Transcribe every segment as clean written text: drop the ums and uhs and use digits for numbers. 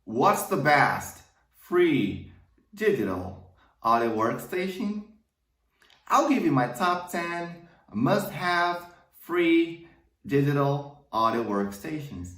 What's the best free digital audio workstation? I'll give you my top 10 must-have free digital audio workstations.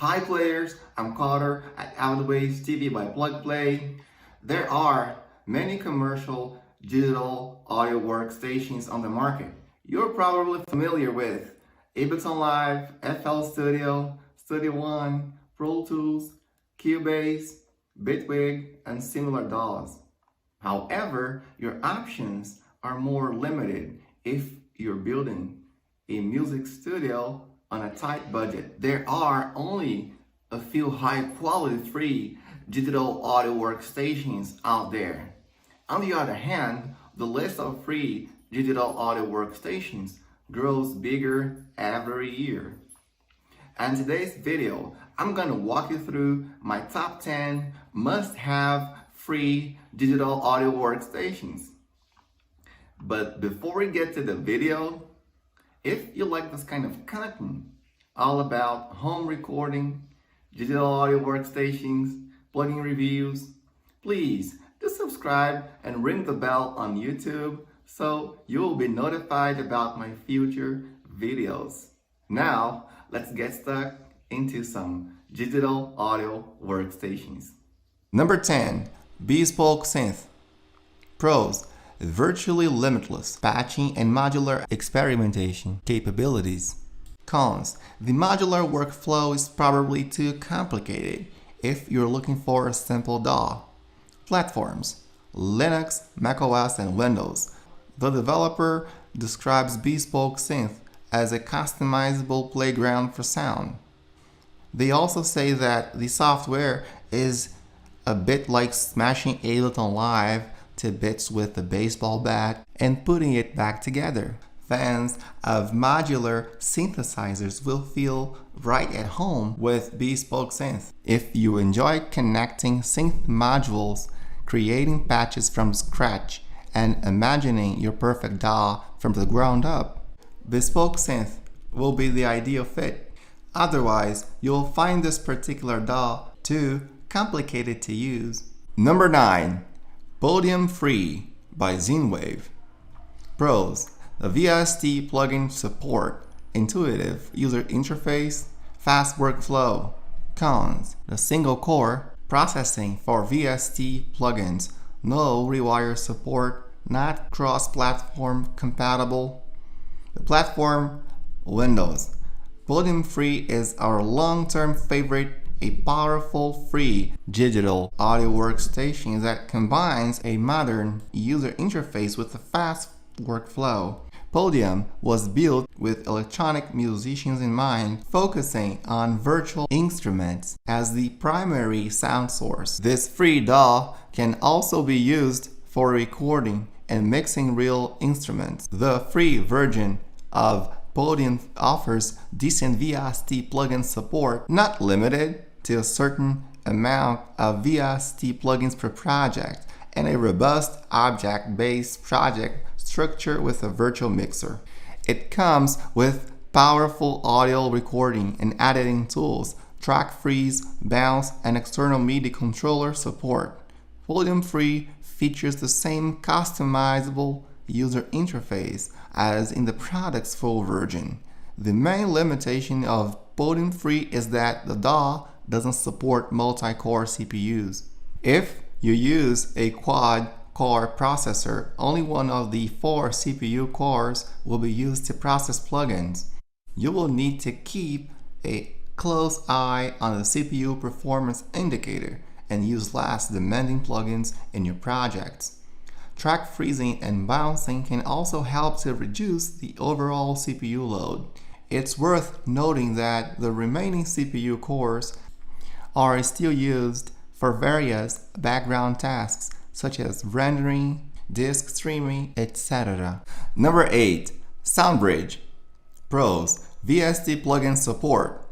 Hi players, I'm Carter at Outways TV by Plug Play. There are many commercial digital audio workstations on the market. You're probably familiar with Ableton Live, FL Studio, Studio One, Pro Tools, Cubase, Bitwig, and similar DAWs. However, your options are more limited if you're building a music studio on a tight budget. There are only a few high-quality free digital audio workstations out there. On the other hand, the list of free digital audio workstations grows bigger every year. In today's video, I'm going to walk you through my top 10 must-have free digital audio workstations. But before we get to the video, if you like this kind of content, all about home recording, digital audio workstations, plugin reviews, please do subscribe and ring the bell on YouTube so you'll be notified about my future videos. Now, let's get stuck into some digital audio workstations. Number 10, Bespoke Synth. Pros: virtually limitless patching and modular experimentation capabilities. Cons: the modular workflow is probably too complicated if you're looking for a simple DAW. Platforms: Linux, macOS, and Windows. The developer describes Bespoke Synth as a customizable playground for sound. They also say that the software is a bit like smashing Ableton Live to bits with a baseball bat and putting it back together. Fans of modular synthesizers will feel right at home with Bespoke Synth. If you enjoy connecting synth modules, creating patches from scratch, and imagining your perfect DAW from the ground up, Bespoke Synth will be the ideal fit. Otherwise, you'll find this particular DAW too complicated to use. Number 9. Podium Free by Z-Wave. Pros: the VST plugin support, intuitive user interface, fast workflow. Cons: the single core processing for VST plugins, no rewire support, not cross-platform compatible. The platform: Windows. Podium Free is our long-term favorite, a powerful free digital audio workstation that combines a modern user interface with a fast workflow. Podium was built with electronic musicians in mind, focusing on virtual instruments as the primary sound source. This free DAW can also be used for recording and mixing real instruments. The free version of Podium offers decent VST plugin support, not limited to a certain amount of VST plugins per project, and a robust object-based project structure with a virtual mixer. It comes with powerful audio recording and editing tools, track freeze, bounce, and external MIDI controller support. Podium Free features the same customizable user interface as in the product's full version. The main limitation of Podium Free is that the DAW doesn't support multi-core CPUs. If you use a quad-core processor, only one of the 4 CPU cores will be used to process plugins. You will need to keep a close eye on the CPU performance indicator and use less demanding plugins in your projects. Track freezing and bouncing can also help to reduce the overall CPU load. It's worth noting that the remaining CPU cores are still used for various background tasks such as rendering, disk streaming, etc. Number 8. Soundbridge. Pros: VST plugin support,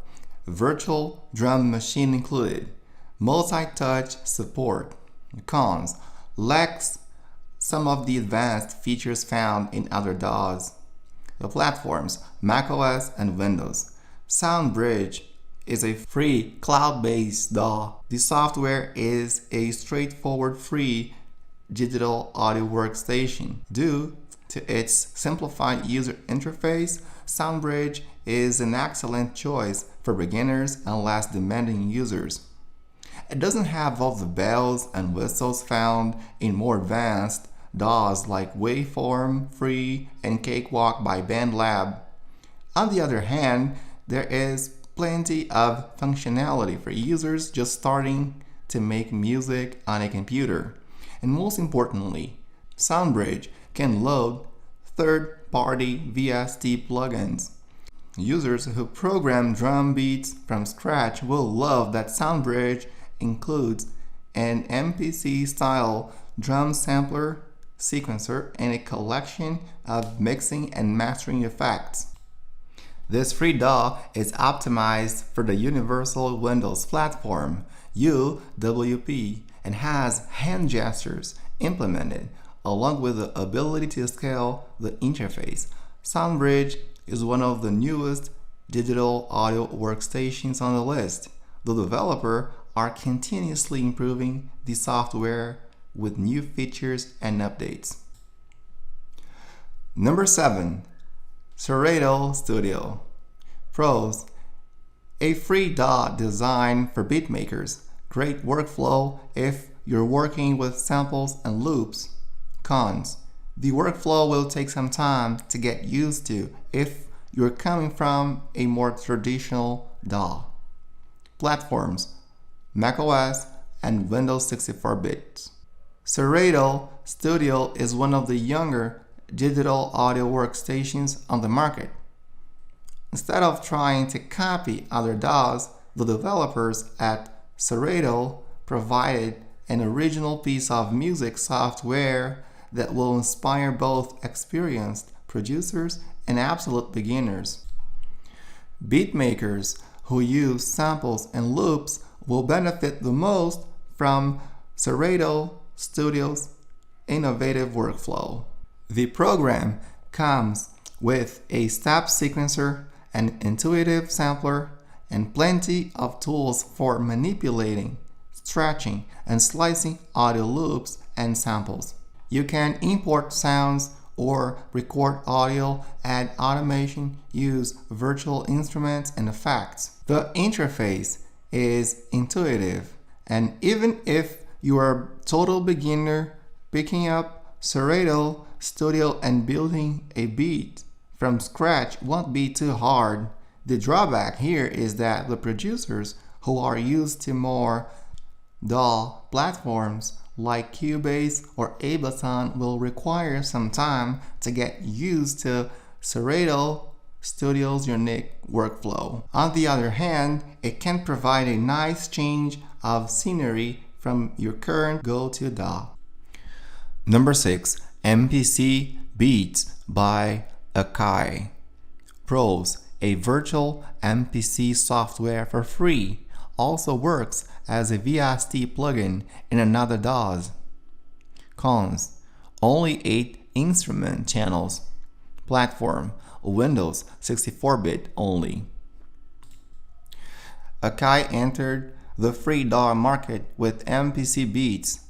virtual drum machine included, multi-touch support. Cons: lacks some of the advanced features found in other DAWs. The platforms macOS and Windows. Soundbridge is a free cloud-based DAW. The software is a straightforward free digital audio workstation. Due to its simplified user interface, Soundbridge is an excellent choice for beginners and less demanding users. It doesn't have all the bells and whistles found in more advanced DAWs like Waveform, Free, and Cakewalk by BandLab. On the other hand, there is plenty of functionality for users just starting to make music on a computer. And most importantly, Soundbridge can load third-party VST plugins. Users who program drum beats from scratch will love that Soundbridge includes an MPC-style drum sampler, sequencer, and a collection of mixing and mastering effects. This free DAW is optimized for the Universal Windows Platform, UWP, and has hand gestures implemented, along with the ability to scale the interface. Soundbridge is one of the newest digital audio workstations on the list. The developers are continuously improving the software with new features and updates. Number 7. Serrato Studio. Pros: a free DAW designed for beatmakers. Great workflow if you're working with samples and loops. Cons: the workflow will take some time to get used to if you're coming from a more traditional DAW. Platforms: macOS and Windows 64-bit. Serrato Studio is one of the younger digital audio workstations on the market. Instead of trying to copy other DAWs, the developers at Serrato provided an original piece of music software that will inspire both experienced producers and absolute beginners. Beatmakers who use samples and loops will benefit the most from Serrato Studio's innovative workflow. The program comes with a step sequencer, an intuitive sampler, and plenty of tools for manipulating, stretching, and slicing audio loops and samples. You can import sounds or record audio, add automation, use virtual instruments and effects. The interface is intuitive, and even if you are a total beginner, picking up Serrato Studio and building a beat from scratch won't be too hard. The drawback here is that the producers who are used to more DAW platforms like Cubase or Ableton will require some time to get used to Serrato Studio's unique workflow. On the other hand, it can provide a nice change of scenery from your current go-to DAW. Number 6. MPC Beat by Akai. Pros: a virtual MPC software for free. Also works as a VST plugin in another DAWs. Cons: only 8 instrument channels. Platform: Windows 64-bit only. Akai entered the free DAW market with MPC Beat,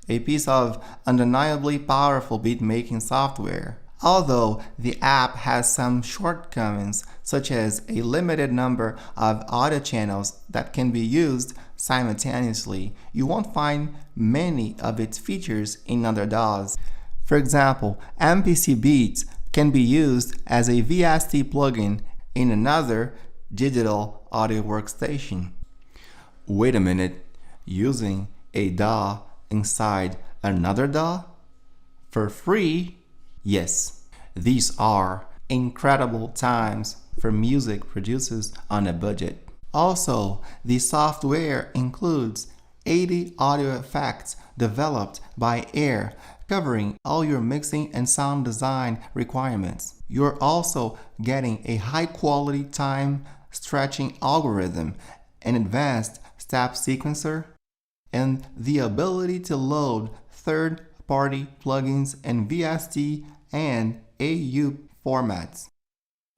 a piece of undeniably powerful beat-making software. Although the app has some shortcomings, such as a limited number of audio channels that can be used simultaneously, you won't find many of its features in other DAWs. For example, MPC Beat can be used as a VST plugin in another digital audio workstation. Wait a minute, using a DAW inside another DAW? For free? Yes, these are incredible times for music producers on a budget. Also, the software includes 80 audio effects developed by Air, covering all your mixing and sound design requirements. You're also getting a high-quality time stretching algorithm, an advanced step sequencer, and the ability to load third third-party plugins in VST and AU formats.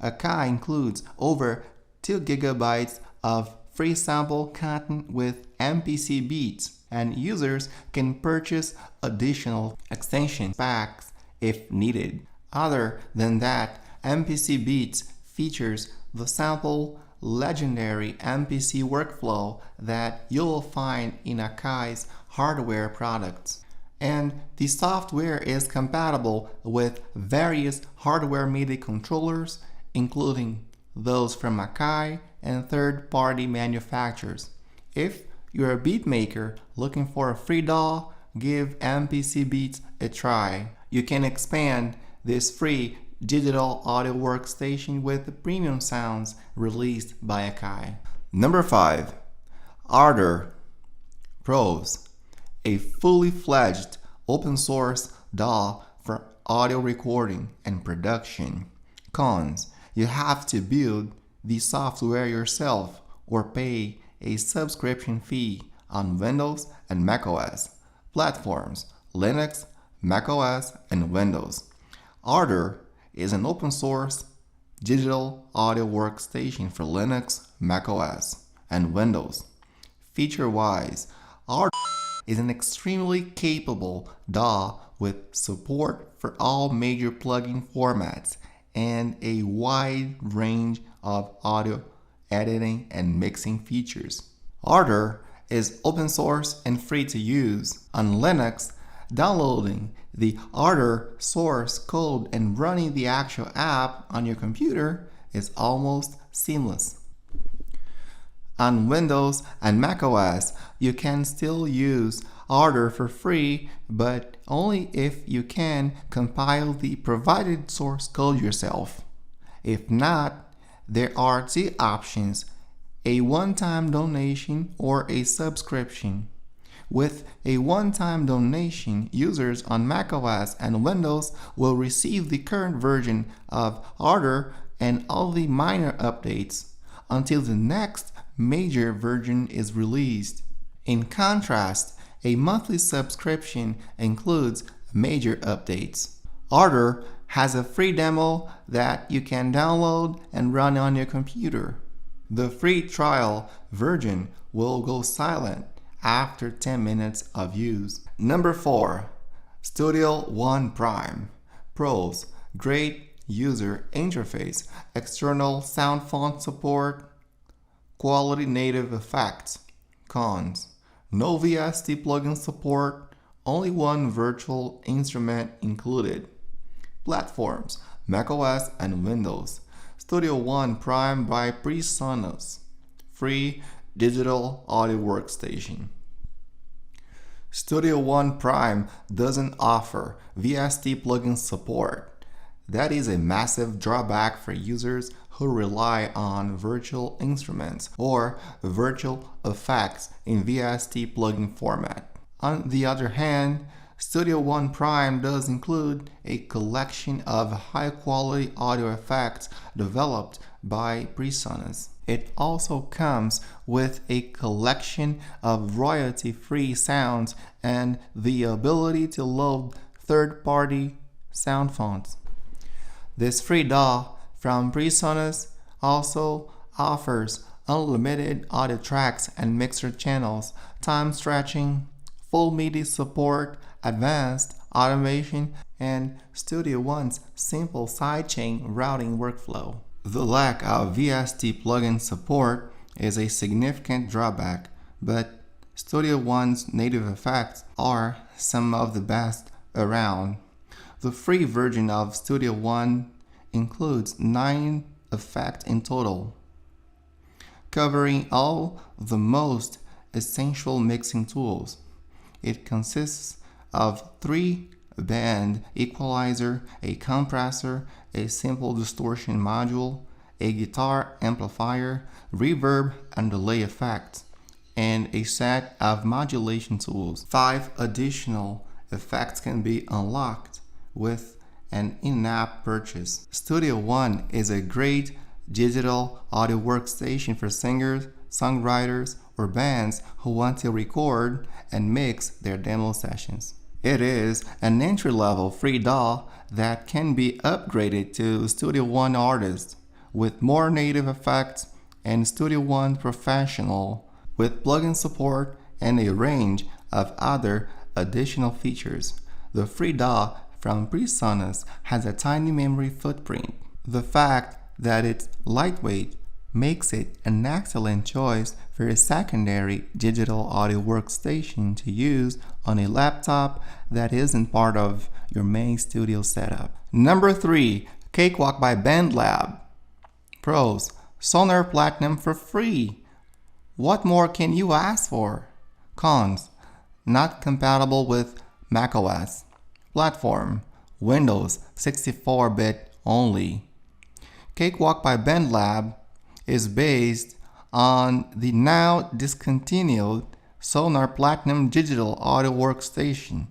Akai includes over 2 GB of free sample content with MPC Beat, and users can purchase additional extension packs if needed. Other than that, MPC Beat features the sample legendary MPC workflow that you'll find in Akai's hardware products. And the software is compatible with various hardware MIDI controllers, including those from Akai and third-party manufacturers. If you're a beatmaker looking for a free DAW, give MPC Beat a try. You can expand this free digital audio workstation with the premium sounds released by Akai. Number 5. Ardor Pros, a fully fledged open source DAW for audio recording and production. Cons: you have to build the software yourself or pay a subscription fee on Windows and macOS platforms, Linux, macOS, and Windows. Ardor is an open source digital audio workstation for Linux, macOS, and Windows. Feature-wise, Ardor is an extremely capable DAW with support for all major plugin formats and a wide range of audio editing and mixing features. Ardor is open source and free to use. On Linux, downloading the Ardor source code and running the actual app on your computer is almost seamless. On Windows and macOS, you can still use Ardor for free, but only if you can compile the provided source code yourself. If not, there are 2 options: a one-time donation or a subscription. With a one-time donation, users on macOS and Windows will receive the current version of Ardor and all the minor updates until the next major version is released. In contrast, a monthly subscription includes major updates. Ardor has a free demo that you can download and run on your computer. The free trial version will go silent after 10 minutes of use. Number 4. Studio One Prime Pros: great user interface, external sound font support, quality native effects. Cons: no VST plugin support, only one virtual instrument included. Platforms: macOS and Windows. Studio One Prime by PreSonus, free digital audio workstation. Studio One Prime doesn't offer VST plugin support. That is a massive drawback for users who rely on virtual instruments or virtual effects in VST plugin format. On the other hand, Studio One Prime does include a collection of high-quality audio effects developed by PreSonus. It also comes with a collection of royalty-free sounds and the ability to load third-party sound fonts. This free DAW from PreSonus also offers unlimited audio tracks and mixer channels, time stretching, full MIDI support, advanced automation, and Studio One's simple sidechain routing workflow. The lack of VST plugin support is a significant drawback, but Studio One's native effects are some of the best around. The free version of Studio One includes 9 effects in total, covering all the most essential mixing tools. It consists of 3 band equalizer, a compressor, a simple distortion module, a guitar amplifier, reverb and delay effects, and a set of modulation tools. 5 additional effects can be unlocked with an in-app purchase. Studio One is a great digital audio workstation for singers, songwriters, or bands who want to record and mix their demo sessions. It is an entry-level free DAW that can be upgraded to Studio One Artist with more native effects and Studio One Professional with plugin support and a range of other additional features. The free DAW from PreSonus has a tiny memory footprint. The fact that it's lightweight makes it an excellent choice for a secondary digital audio workstation to use on a laptop that isn't part of your main studio setup. Number 3. Cakewalk by BandLab. Pros: Sonar Platinum for free. What more can you ask for? Cons: not compatible with macOS. Platform: Windows 64-bit only. Cakewalk by BandLab is based on the now discontinued Sonar Platinum digital audio workstation.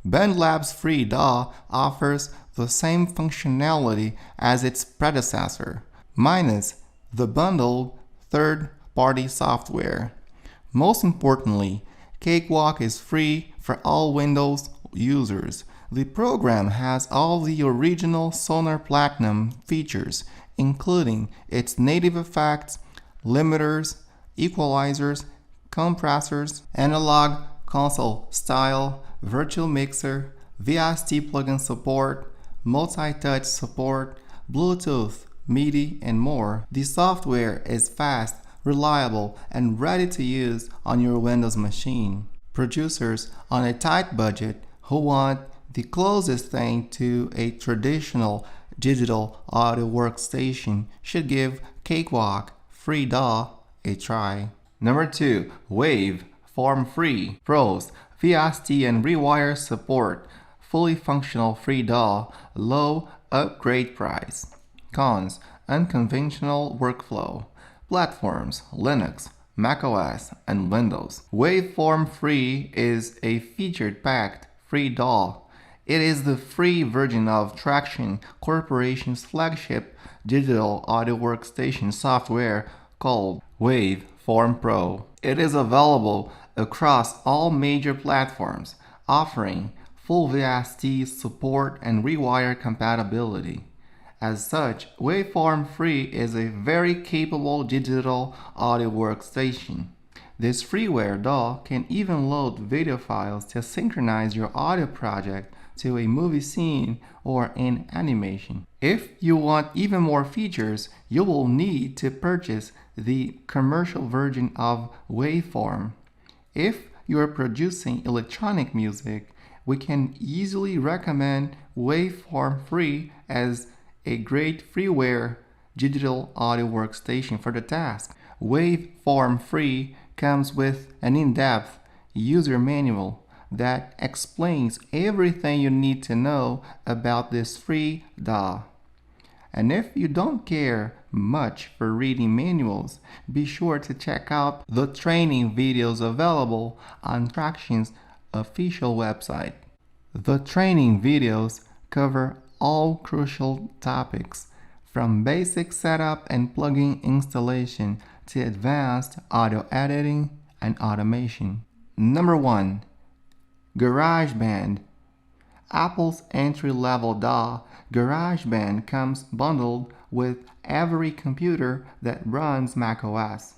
BandLab's free DAW offers the same functionality as its predecessor, minus the bundled third-party software. Most importantly, Cakewalk is free for all Windows users. The program has all the original Sonar Platinum features, including its native effects, limiters, equalizers, compressors, analog console style, virtual mixer, VST plugin support, multi-touch support, Bluetooth, MIDI, and more. The software is fast, reliable, and ready to use on your Windows machine. Producers on a tight budget who want the closest thing to a traditional digital audio workstation should give Cakewalk free DAW a try. Number 2. Waveform free. Pros: VST and rewire support, fully functional free DAW, low upgrade price. Cons: unconventional workflow. Platforms: Linux, macOS, and Windows. Waveform free is a feature-packed free DAW. It is the free version of Traction Corporation's flagship digital audio workstation software called Waveform Pro. It is available across all major platforms, offering full VST support and rewire compatibility. As such, Waveform Free is a very capable digital audio workstation. This freeware DAW can even load video files to synchronize your audio project to a movie scene or an animation. If you want even more features, you will need to purchase the commercial version of Waveform. If you are producing electronic music, we can easily recommend Waveform Free as a great freeware digital audio workstation for the task. Waveform Free comes with an in-depth user manual that explains everything you need to know about this free DAW. And if you don't care much for reading manuals, be sure to check out the training videos available on Traction's official website. The training videos cover all crucial topics, from basic setup and plugin installation to advanced audio editing and automation. Number 1. GarageBand. Apple's entry-level DAW, GarageBand, comes bundled with every computer that runs macOS.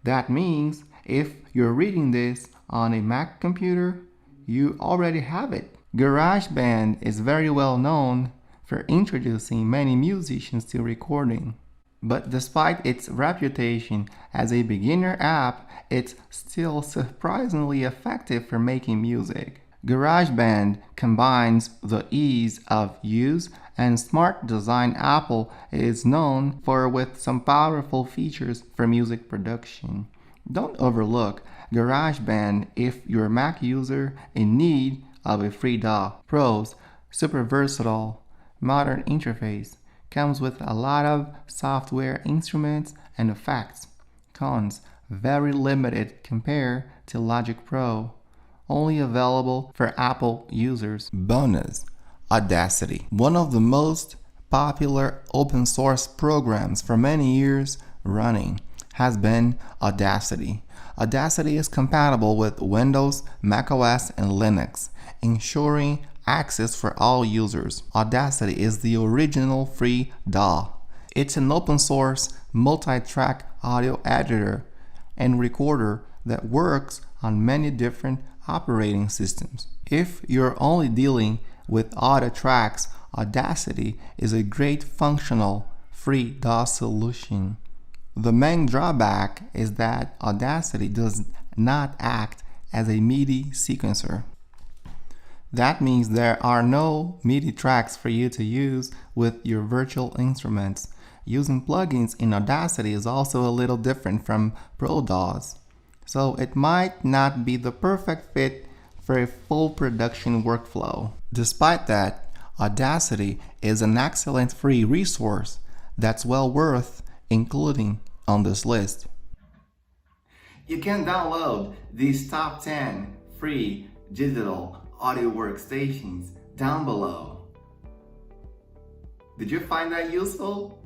That means if you're reading this on a Mac computer, you already have it. GarageBand is very well known for introducing many musicians to recording. But despite its reputation as a beginner app, it's still surprisingly effective for making music. GarageBand combines the ease of use and smart design Apple is known for with some powerful features for music production. Don't overlook GarageBand if you're a Mac user in need of a free DAW. Pros: super versatile, modern interface, comes with a lot of software instruments and effects. Cons: very limited compared to Logic Pro, only available for Apple users. Bonus: Audacity. One of the most popular open source programs for many years running has been Audacity. Audacity is compatible with Windows, macOS, and Linux, ensuring access for all users. Audacity is the original free DAW. It's an open source, multi-track audio editor and recorder that works on many different operating systems. If you're only dealing with audio tracks, Audacity is a great functional free DAW solution. The main drawback is that Audacity does not act as a MIDI sequencer. That means there are no MIDI tracks for you to use with your virtual instruments. Using plugins in Audacity is also a little different from Pro DAWs, so it might not be the perfect fit for a full production workflow. Despite that, Audacity is an excellent free resource that's well worth including on this list. You can download these top 10 free digital audio workstations down below. Did you find that useful?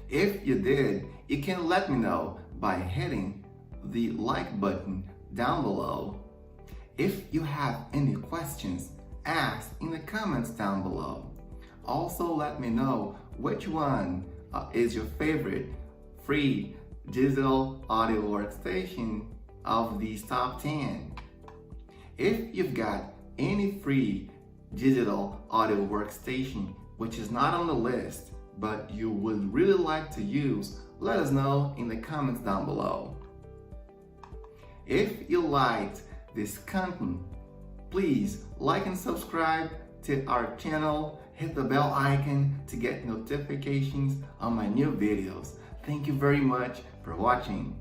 If you did, you can let me know by hitting the like button down below. If you have any questions, ask in the comments down below. Also let me know which one is your favorite free digital audio workstation of these top 10. If you've got any free digital audio workstation which is not on the list but you would really like to use, let us know in the comments down below. If you liked this content, please like and subscribe to our channel, hit the bell icon to get notifications on my new videos. Thank you very much for watching.